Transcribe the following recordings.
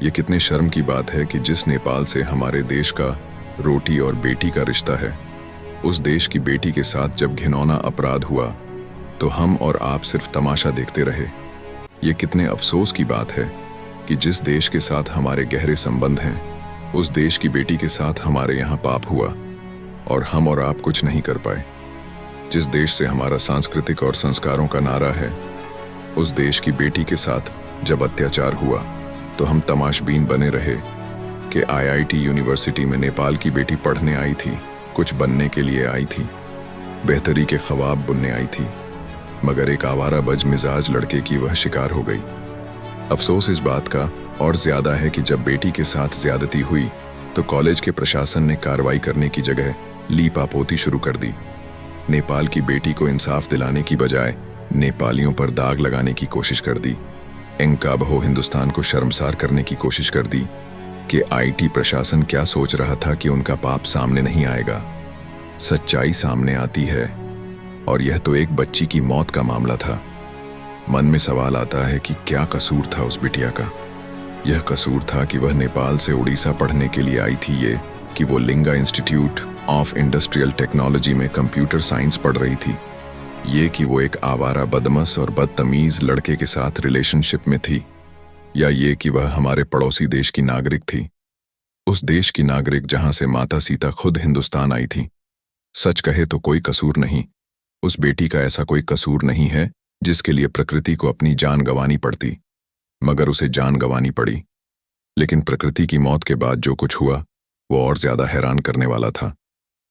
ये कितने शर्म की बात है कि जिस नेपाल से हमारे देश का रोटी और बेटी का रिश्ता है, उस देश की बेटी के साथ जब घिनौना अपराध हुआ तो हम और आप सिर्फ तमाशा देखते रहे। ये कितने अफसोस की बात है कि जिस देश के साथ हमारे गहरे संबंध हैं, उस देश की बेटी के साथ हमारे यहाँ पाप हुआ और हम और आप कुछ नहीं कर पाए। जिस देश से हमारा सांस्कृतिक और संस्कारों का नारा है, उस देश की बेटी के साथ जब अत्याचार हुआ तो हम तमाशबीन बने रहे कि आईआईटी यूनिवर्सिटी में नेपाल की बेटी पढ़ने आई थी, कुछ बनने के लिए आई थी, बेहतरी के ख्वाब बुनने आई थी, मगर एक आवारा बदमिजाज लड़के की वह शिकार हो गई। अफसोस इस बात का और ज्यादा है कि जब बेटी के साथ ज्यादती हुई तो कॉलेज के प्रशासन ने कार्रवाई करने की जगह लीपापोती शुरू कर दी। नेपाल की बेटी को इंसाफ दिलाने की बजाय नेपालियों पर दाग लगाने की कोशिश कर दी। इनका बहो हिंदुस्तान को शर्मसार करने की कोशिश कर दी कि आईटी प्रशासन क्या सोच रहा था कि उनका पाप सामने नहीं आएगा। सच्चाई सामने आती है और यह तो एक बच्ची की मौत का मामला था। मन में सवाल आता है कि क्या कसूर था उस बिटिया का। यह कसूर था कि वह नेपाल से उड़ीसा पढ़ने के लिए आई थी, ये कि वो लिंगा इंस्टीट्यूट ऑफ इंडस्ट्रियल टेक्नोलॉजी में कंप्यूटर साइंस पढ़ रही थी, ये कि वो एक आवारा बदमश और बदतमीज लड़के के साथ रिलेशनशिप में थी, या ये कि वह हमारे पड़ोसी देश की नागरिक थी, उस देश की नागरिक जहां से माता सीता खुद हिंदुस्तान आई थी। सच कहे तो कोई कसूर नहीं, उस बेटी का ऐसा कोई कसूर नहीं है जिसके लिए प्रकृति को अपनी जान गंवानी पड़ती, मगर उसे जान गंवानी पड़ी। लेकिन प्रकृति की मौत के बाद जो कुछ हुआ वो और ज्यादा हैरान करने वाला था।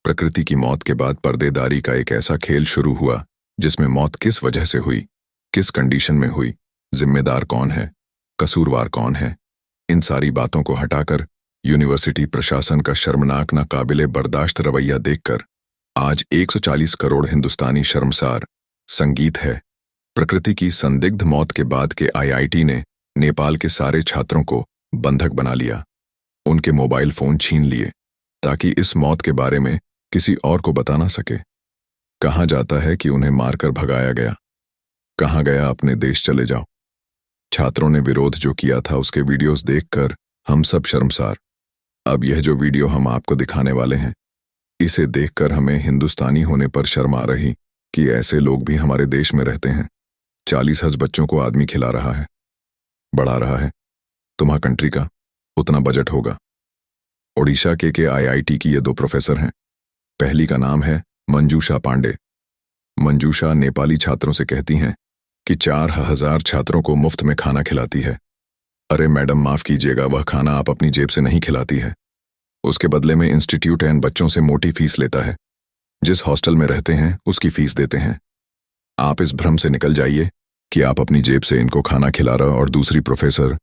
प्रकृति की मौत के बाद पर्देदारी का एक ऐसा खेल शुरू हुआ जिसमें मौत किस वजह से हुई, किस कंडीशन में हुई, जिम्मेदार कौन है, कसूरवार कौन है, इन सारी बातों को हटाकर यूनिवर्सिटी प्रशासन का शर्मनाक नाकाबिले बर्दाश्त रवैया देखकर आज 140 करोड़ हिंदुस्तानी शर्मसार। संगीत है, प्रकृति की संदिग्ध मौत के बाद के आईआईटी ने नेपाल के सारे छात्रों को बंधक बना लिया, उनके मोबाइल फोन छीन लिए ताकि इस मौत के बारे में किसी और को बता ना सके। कहा जाता है कि उन्हें मारकर भगाया गया। कहा गया अपने देश चले जाओ। छात्रों ने विरोध जो किया था उसके वीडियोस देखकर हम सब शर्मसार। अब यह जो वीडियो हम आपको दिखाने वाले हैं, इसे देखकर हमें हिंदुस्तानी होने पर शर्म आ रही कि ऐसे लोग भी हमारे देश में रहते हैं। 40 हज़ बच्चों को आदमी खिला रहा है, बढ़ा रहा है। तुम्हारा कंट्री का उतना बजट होगा। ओडिशा के आईआईटी की ये 2 प्रोफेसर हैं। पहली का नाम है मंजूषा पांडे। मंजूषा नेपाली छात्रों से कहती हैं कि 4000 छात्रों को मुफ्त में खाना खिलाती है। अरे मैडम माफ कीजिएगा, वह खाना आप अपनी जेब से नहीं खिलाती है, उसके बदले में इंस्टीट्यूट एंड बच्चों से मोटी फीस लेता है। जिस हॉस्टल में रहते हैं उसकी फीस देते हैं। आप इस भ्रम से निकल जाइए कि आप अपनी जेब से इनको खाना खिला रहा। और दूसरी प्रोफेसर,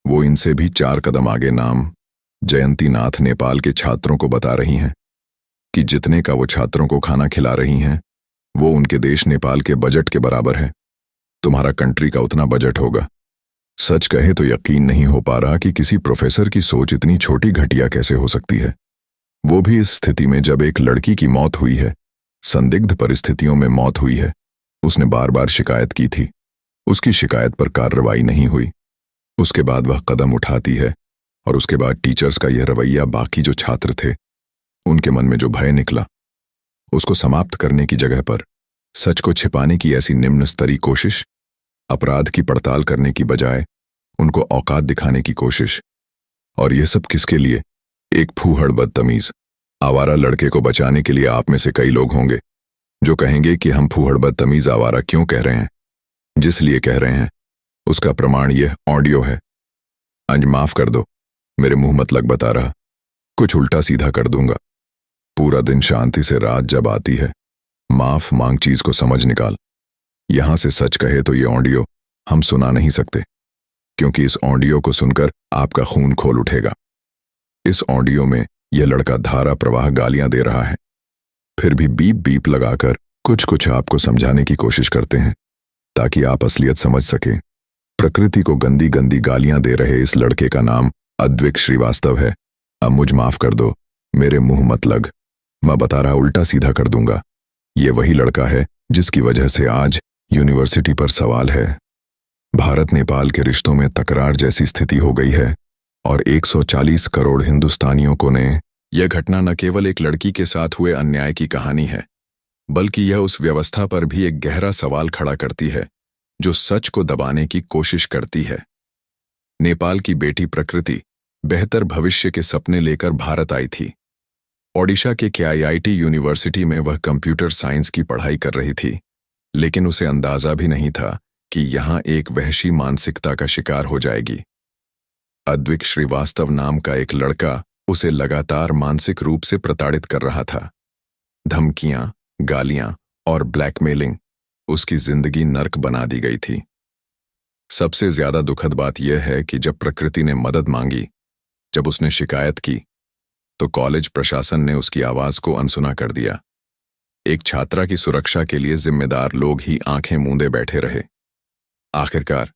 वो इनसे भी 4 कदम आगे नाम जयंती नाथ नेपाल के छात्रों को बता रही हैं कि जितने का वो छात्रों को खाना खिला रही हैं वो उनके देश नेपाल के बजट के बराबर है। तुम्हारा कंट्री का उतना बजट होगा। सच कहे तो यकीन नहीं हो पा रहा कि किसी प्रोफेसर की सोच इतनी छोटी घटिया कैसे हो सकती है, वो भी इस स्थिति में जब एक लड़की की मौत हुई है, संदिग्ध परिस्थितियों में मौत हुई है। उसने बार बार शिकायत की थी, उसकी शिकायत पर कार्रवाई नहीं हुई। उसके बाद वह कदम उठाती है और उसके बाद टीचर्स का यह रवैया, बाकी जो छात्र थे उनके मन में जो भय निकला, उसको समाप्त करने की जगह पर सच को छिपाने की ऐसी निम्न स्तरीय कोशिश, अपराध की पड़ताल करने की बजाय उनको औकात दिखाने की कोशिश। और यह सब किसके लिए? एक फूहड़ बदतमीज आवारा लड़के को बचाने के लिए। आप में से कई लोग होंगे जो कहेंगे कि हम फूहड़ बदतमीज आवारा क्यों कह रहे हैं। जिस लिए कह रहे हैं उसका प्रमाण यह ऑडियो है। आज माफ कर दो, मेरे मुंह मत लग बता रहा, कुछ उल्टा सीधा कर दूंगा। पूरा दिन शांति से रात जब आती है, माफ मांग चीज को समझ निकाल। यहां से सच कहे तो ये ऑडियो हम सुना नहीं सकते, क्योंकि इस ऑडियो को सुनकर आपका खून खोल उठेगा। इस ऑडियो में यह लड़का धारा प्रवाह गालियां दे रहा है, फिर भी बीप बीप लगाकर कुछ कुछ आपको समझाने की कोशिश करते हैं ताकि आप असलियत समझ सकें। प्रकृति को गंदी गंदी गालियां दे रहे इस लड़के का नाम अद्विक श्रीवास्तव है। अब मुझ माफ कर दो, मेरे मुंह मत लग, मैं बता रहा उल्टा सीधा कर दूंगा। ये वही लड़का है जिसकी वजह से आज यूनिवर्सिटी पर सवाल है। भारत नेपाल के रिश्तों में तकरार जैसी स्थिति हो गई है और 140 करोड़ हिंदुस्तानियों को ने यह घटना न केवल एक लड़की के साथ हुए अन्याय की कहानी है, बल्कि यह उस व्यवस्था पर भी एक गहरा सवाल खड़ा करती है जो सच को दबाने की कोशिश करती है। नेपाल की बेटी प्रकृति बेहतर भविष्य के सपने लेकर भारत आई थी। ओडिशा के KIIT यूनिवर्सिटी में वह कंप्यूटर साइंस की पढ़ाई कर रही थी, लेकिन उसे अंदाजा भी नहीं था कि यहां एक वहशी मानसिकता का शिकार हो जाएगी। अद्विक श्रीवास्तव नाम का एक लड़का उसे लगातार मानसिक रूप से प्रताड़ित कर रहा था। धमकियां, गालियां और ब्लैकमेलिंग उसकी जिंदगी नर्क बना दी गई थी। सबसे ज्यादा दुखद बात यह है कि जब प्रकृति ने मदद मांगी, जब उसने शिकायत की, तो कॉलेज प्रशासन ने उसकी आवाज को अनसुना कर दिया। एक छात्रा की सुरक्षा के लिए जिम्मेदार लोग ही आंखें मूंदे बैठे रहे। आखिरकार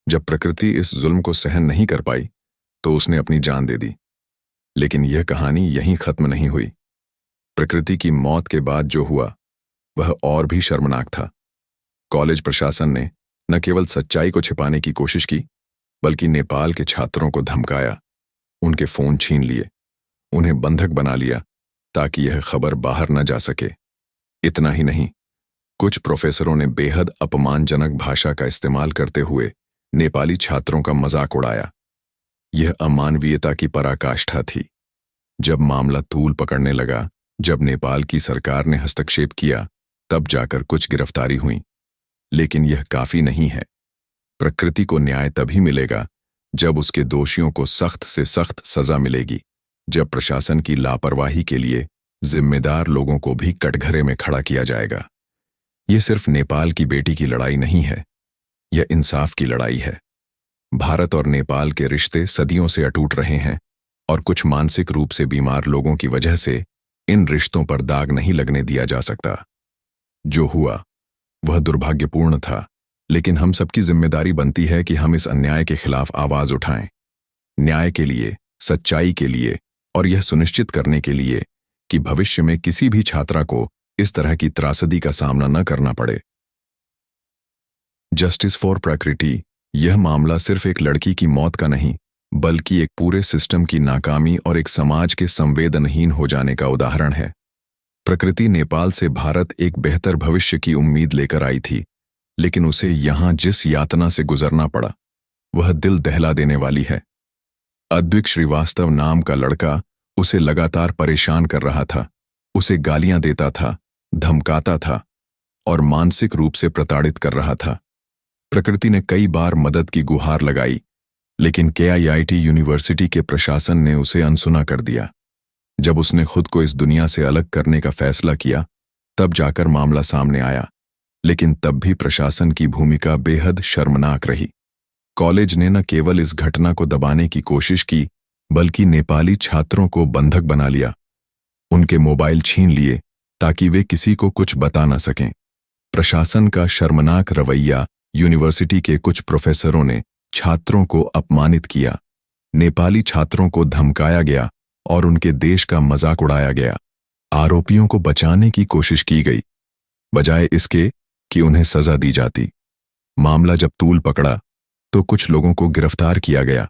जब प्रकृति इस जुल्म को सहन नहीं कर पाई तो उसने अपनी जान दे दी। लेकिन यह कहानी यहीं खत्म नहीं हुई। प्रकृति की मौत के बाद जो हुआ वह और भी शर्मनाक था। कॉलेज प्रशासन ने न केवल सच्चाई को छिपाने की कोशिश की, बल्कि नेपाल के छात्रों को धमकाया, उनके फोन छीन लिए, उन्हें बंधक बना लिया ताकि यह खबर बाहर न जा सके। इतना ही नहीं, कुछ प्रोफेसरों ने बेहद अपमानजनक भाषा का इस्तेमाल करते हुए नेपाली छात्रों का मजाक उड़ाया। यह अमानवीयता की पराकाष्ठा थी। जब मामला तूल पकड़ने लगा, जब नेपाल की सरकार ने हस्तक्षेप किया, तब जाकर कुछ गिरफ्तारी हुई। लेकिन यह काफी नहीं है। प्रकृति को न्याय तभी मिलेगा जब उसके दोषियों को सख्त से सख्त सजा मिलेगी, जब प्रशासन की लापरवाही के लिए जिम्मेदार लोगों को भी कटघरे में खड़ा किया जाएगा। यह सिर्फ नेपाल की बेटी की लड़ाई नहीं है, यह इंसाफ की लड़ाई है। भारत और नेपाल के रिश्ते सदियों से अटूट रहे हैं और कुछ मानसिक रूप से बीमार लोगों की वजह से इन रिश्तों पर दाग नहीं लगने दिया जा सकता। जो हुआ वह दुर्भाग्यपूर्ण था, लेकिन हम सबकी जिम्मेदारी बनती है कि हम इस अन्याय के खिलाफ आवाज उठाएं। न्याय के लिए, सच्चाई के लिए और यह सुनिश्चित करने के लिए कि भविष्य में किसी भी छात्रा को इस तरह की त्रासदी का सामना न करना पड़े। जस्टिस फॉर प्रकृति यह मामला सिर्फ एक लड़की की मौत का नहीं, बल्कि एक पूरे सिस्टम की नाकामी और एक समाज के संवेदनहीन हो जाने का उदाहरण है। प्रकृति नेपाल से भारत एक बेहतर भविष्य की उम्मीद लेकर आई थी, लेकिन उसे यहां जिस यातना से गुजरना पड़ा वह दिल दहला देने वाली है। अद्विक श्रीवास्तव नाम का लड़का उसे लगातार परेशान कर रहा था, उसे गालियां देता था, धमकाता था और मानसिक रूप से प्रताड़ित कर रहा था। प्रकृति ने कई बार मदद की गुहार लगाई, लेकिन KIIT यूनिवर्सिटी के प्रशासन ने उसे अनसुना कर दिया। जब उसने खुद को इस दुनिया से अलग करने का फैसला किया, तब जाकर मामला सामने आया, लेकिन तब भी प्रशासन की भूमिका बेहद शर्मनाक रही। कॉलेज ने न केवल इस घटना को दबाने की कोशिश की, बल्कि नेपाली छात्रों को बंधक बना लिया, उनके मोबाइल छीन लिए ताकि वे किसी को कुछ बता न सकें। प्रशासन का शर्मनाक रवैया, यूनिवर्सिटी के कुछ प्रोफेसरों ने छात्रों को अपमानित किया, नेपाली छात्रों को धमकाया गया और उनके देश का मजाक उड़ाया गया। आरोपियों को बचाने की कोशिश की गई, बजाय इसके कि उन्हें सजा दी जाती। मामला जब तूल पकड़ा तो कुछ लोगों को गिरफ्तार किया गया,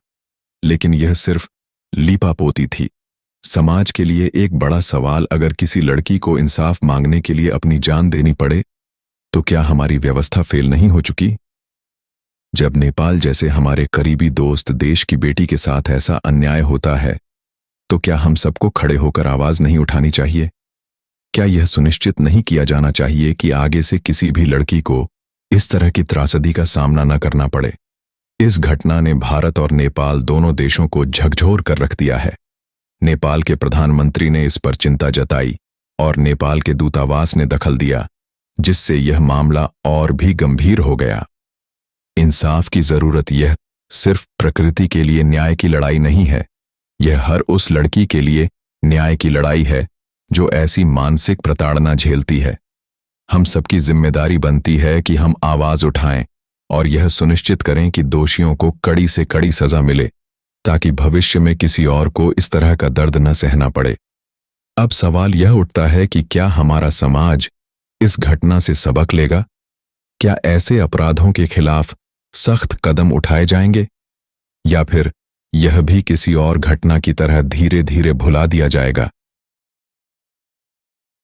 लेकिन यह सिर्फ लीपापोती थी। समाज के लिए एक बड़ा सवाल, अगर किसी लड़की को इंसाफ मांगने के लिए अपनी जान देनी पड़े, तो क्या हमारी व्यवस्था फेल नहीं हो चुकी? जब नेपाल जैसे हमारे करीबी दोस्त देश की बेटी के साथ ऐसा अन्याय होता है, तो क्या हम सबको खड़े होकर आवाज नहीं उठानी चाहिए? क्या यह सुनिश्चित नहीं किया जाना चाहिए कि आगे से किसी भी लड़की को इस तरह की त्रासदी का सामना न करना पड़े? इस घटना ने भारत और नेपाल दोनों देशों को झकझोर कर रख दिया है। नेपाल के प्रधानमंत्री ने इस पर चिंता जताई और नेपाल के दूतावास ने दखल दिया, जिससे यह मामला और भी गंभीर हो गया। इंसाफ की जरूरत यह सिर्फ प्रकृति के लिए न्याय की लड़ाई नहीं है, यह हर उस लड़की के लिए न्याय की लड़ाई है जो ऐसी मानसिक प्रताड़ना झेलती है। हम सबकी जिम्मेदारी बनती है कि हम आवाज उठाएं और यह सुनिश्चित करें कि दोषियों को कड़ी से कड़ी सजा मिले, ताकि भविष्य में किसी और को इस तरह का दर्द न सहना पड़े। अब सवाल यह उठता है कि क्या हमारा समाज इस घटना से सबक लेगा? क्या ऐसे अपराधों के खिलाफ सख्त कदम उठाए जाएंगे, या फिर यह भी किसी और घटना की तरह धीरे धीरे भुला दिया जाएगा।